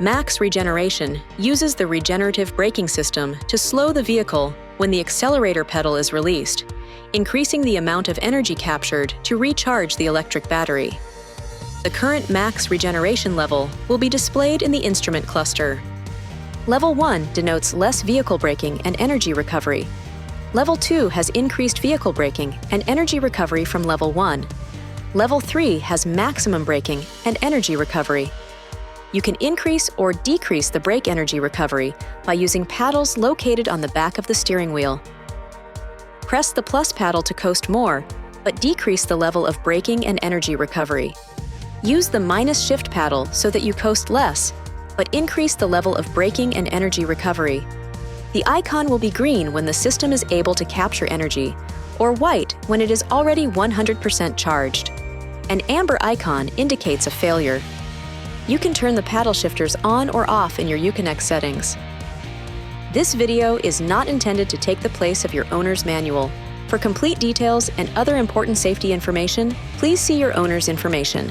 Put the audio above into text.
Max Regeneration uses the regenerative braking system to slow the vehicle when the accelerator pedal is released, increasing the amount of energy captured to recharge the electric battery. The current Max Regeneration level will be displayed in the instrument cluster. Level 1 denotes less vehicle braking and energy recovery. Level 2 has increased vehicle braking and energy recovery from Level 1. Level 3 has maximum braking and energy recovery. You can increase or decrease the brake energy recovery by using paddles located on the back of the steering wheel. Press the plus paddle to coast more, but decrease the level of braking and energy recovery. Use the minus shift paddle so that you coast less, but increase the level of braking and energy recovery. The icon will be green when the system is able to capture energy, or white when it is already 100% charged. An amber icon indicates a failure. You can turn the paddle shifters on or off in your Uconnect settings. This video is not intended to take the place of your owner's manual. For complete details and other important safety information, please see your owner's information.